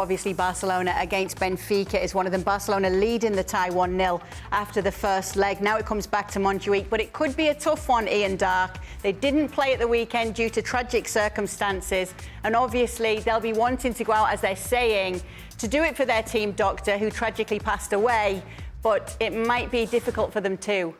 Obviously, Barcelona against Benfica is one of them. Barcelona leading the tie 1-0 after the first leg. Now it comes back to Montjuic, but it could be a tough one, Ian Darke. They didn't play at the weekend due to tragic circumstances, and obviously they'll be wanting to go out, as they're saying, to do it for their team doctor, who tragically passed away, but it might be difficult for them too.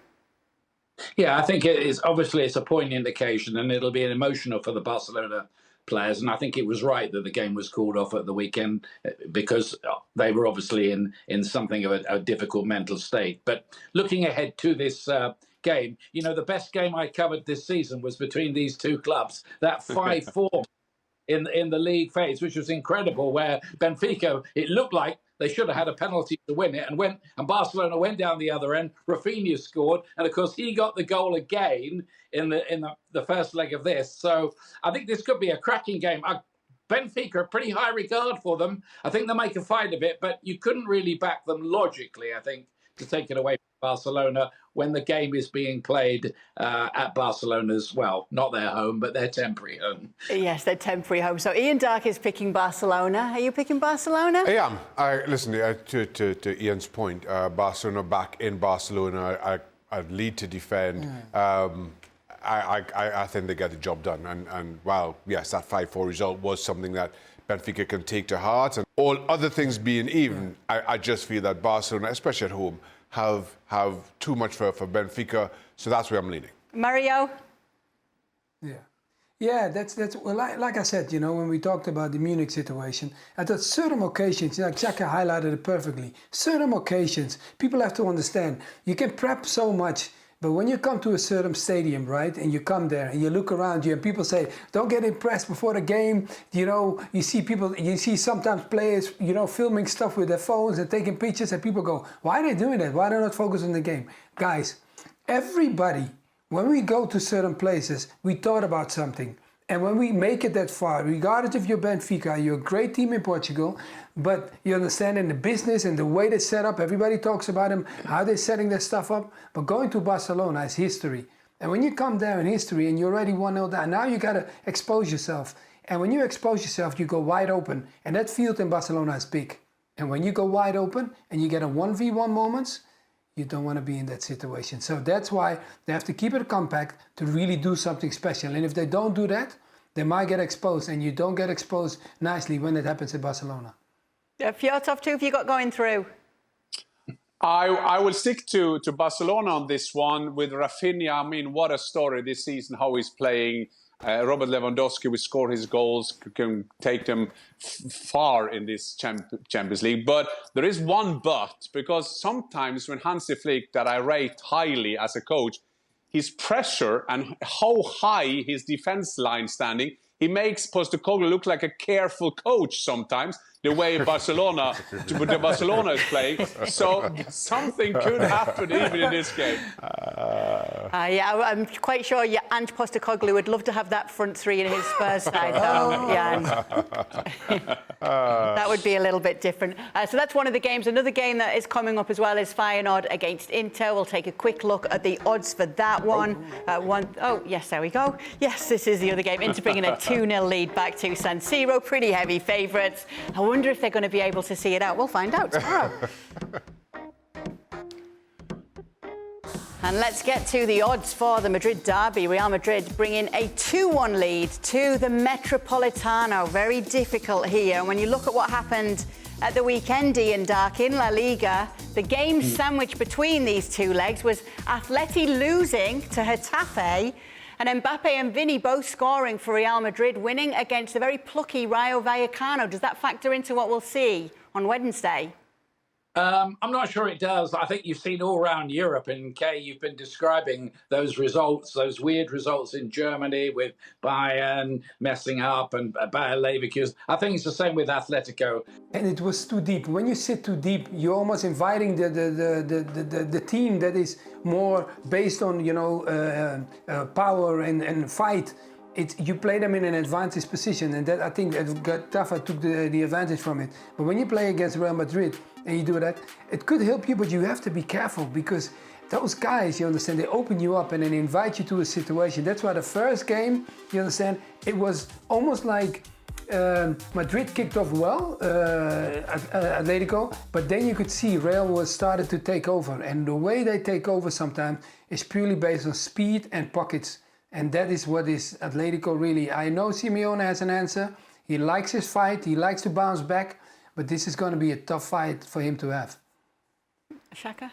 Yeah, I think it is. Obviously, it's a poignant occasion, and it'll be emotional for the Barcelona players. And I think it was right that the game was called off at the weekend because they were obviously in something of a difficult mental state. But looking ahead to this game, you know, the best game I covered this season was between these two clubs. That 5-4 in the league phase, which was incredible, where Benfica, it looked like they should have had a penalty to win it, and Barcelona went down the other end. Rafinha scored, and of course he got the goal again in the first leg of this. So I think this could be a cracking game. Benfica are pretty high regard for them. I think they'll make a fight of it, but you couldn't really back them logically, I think, to take it away from Barcelona when the game is being played at Barcelona's, well, not their home, but their temporary home. Yes, their temporary home. So Ian Darke is picking Barcelona. Are you picking Barcelona? I am. Listen, to Ian's point, Barcelona back in Barcelona, I lead to defend. I think they get the job done. And while, yes, that 5-4 result was something that Benfica can take to heart, and all other things being even, I just feel that Barcelona, especially at home, have too much for Benfica, so that's where I'm leaning. Mario? Yeah, that's well, like I said, you know, when we talked about the Munich situation, at certain occasions, like Shaka highlighted it perfectly, certain occasions, people have to understand, you can prep so much, but when you come to a certain stadium, right, and you come there and you look around you and people say, don't get impressed before the game, you know, you see sometimes players, you know, filming stuff with their phones and taking pictures, and people go, why are they doing that? Why are they not focused on the game? Guys, everybody, when we go to certain places, we thought about something. And when we make it that far, regardless if you're Benfica, you're a great team in Portugal, but you understand in the business and the way they set up, everybody talks about them, how they're setting their stuff up. But going to Barcelona is history. And when you come there in history and you're already 1-0 down, now you got to expose yourself. And when you expose yourself, you go wide open. And that field in Barcelona is big. And when you go wide open and you get a 1v1 moments, you don't want to be in that situation. So that's why they have to keep it compact to really do something special. And if they don't do that, they might get exposed, and you don't get exposed nicely when it happens in Barcelona. Fjortoft, who have you got going through? I will stick to Barcelona on this one with Rafinha. I mean, what a story this season, how he's playing. Robert Lewandowski will score his goals, can take them far in this Champions League. But there is one but, because sometimes when Hansi Flick, that I rate highly as a coach, his pressure and how high his defense line standing, he makes Postecoglou look like a careful coach sometimes, the way Barcelona is playing. So something could happen even in this game. Yeah, I'm quite sure Ange Postecoglou would love to have that front three in his Spurs side, though. Yeah, that would be a little bit different. So that's one of the games. Another game that is coming up as well is Feyenoord against Inter. We'll take a quick look at the odds for that one. Oh, yes, there we go. Yes, this is the other game. Inter bringing a 2-0 lead back to San Siro. Pretty heavy favourites. I wonder if they're going to be able to see it out. We'll find out tomorrow. And let's get to the odds for the Madrid derby. Real Madrid bringing a 2-1 lead to the Metropolitano. Very difficult here. And when you look at what happened at the weekend, Ian Darke, in La Liga, the game sandwiched between these two legs was Atleti losing to Getafe, and Mbappe and Vini both scoring for Real Madrid, winning against the very plucky Rayo Vallecano. Does that factor into what we'll see on Wednesday? I'm not sure it does. I think you've seen all around Europe, and Kay, you've been describing those results, those weird results in Germany with Bayern messing up and Bayer Leverkusen. I think it's the same with Atletico. And it was too deep. When you sit too deep, you're almost inviting the team that is more based on, you know, power and fight. You play them in an advantage position, and that I think that Getafe took the advantage from it. But when you play against Real Madrid and you do that, it could help you, but you have to be careful, because those guys, you understand, they open you up and then invite you to a situation. That's why the first game, you understand, it was almost like Madrid kicked off well, Atletico, but then you could see Real was started to take over, and the way they take over sometimes is purely based on speed and pockets, and that is what is Atletico really. I know Simeone has an answer. He likes his fight. He likes to bounce back, but this is going to be a tough fight for him to have. Shaka?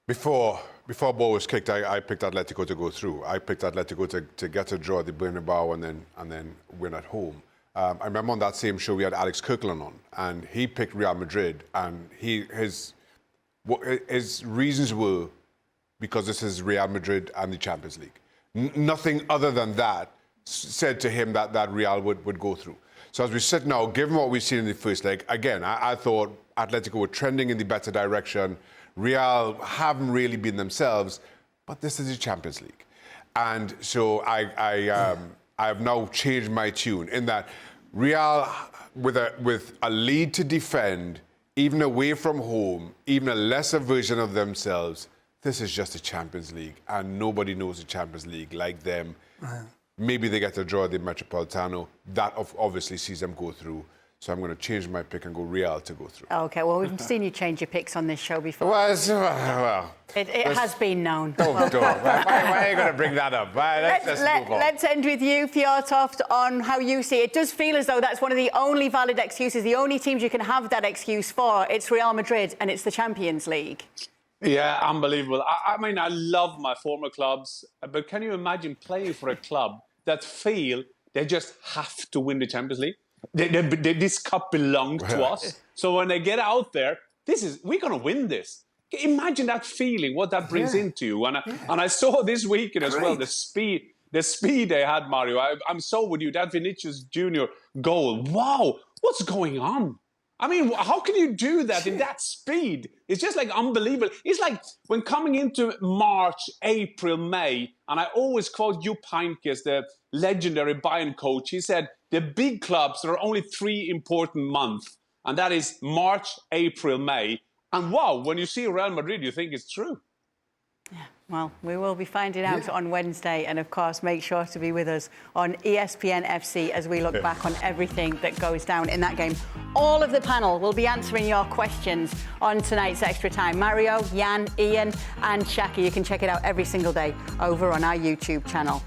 Before ball was kicked, I picked Atletico to go through. I picked Atletico to get a draw at the Bernabeu and then win at home. I remember on that same show we had Alex Kirkland on, and he picked Real Madrid, and his reasons were because this is Real Madrid and the Champions League. Nothing other than that said to him that Real would go through. So as we sit now, given what we've seen in the first leg, again, I thought Atletico were trending in the better direction. Real haven't really been themselves, but this is the Champions League. And so I have now changed my tune in that Real, with a lead to defend, even away from home, even a lesser version of themselves, this is just the Champions League, and nobody knows the Champions League like them. Maybe they get a draw at the Metropolitano. That obviously sees them go through. So I'm going to change my pick and go Real to go through. Okay, well, we've seen you change your picks on this show before. Well, it has been known. Don't. Why are you going to bring that up? Let's move on. Let's end with you, Fjortoft, on how you see it. It does feel as though that's one of the only valid excuses, the only teams you can have that excuse for. It's Real Madrid and it's the Champions League. Yeah, unbelievable. I mean, I love my former clubs, but can you imagine playing for a club that feel they just have to win the Champions League? This cup belonged to us. So when they get out there, we're going to win this. Imagine that feeling, what that brings into you. And I saw this weekend as well, the speed they had, Mario. I'm so with you. That Vinicius Jr. goal. Wow, what's going on? I mean, how can you do that in that speed? It's just like unbelievable. It's like when coming into March, April, May, and I always quote Jupp Heynckes, the legendary Bayern coach. He said, the big clubs, there are only 3 important months, and that is March, April, May. And wow, when you see Real Madrid, you think it's true. Yeah, well, we will be finding out on Wednesday, and of course, make sure to be with us on ESPN FC as we look back on everything that goes down in that game. All of the panel will be answering your questions on tonight's Extra Time. Mario, Jan, Ian, and Shaka. You can check it out every single day over on our YouTube channel.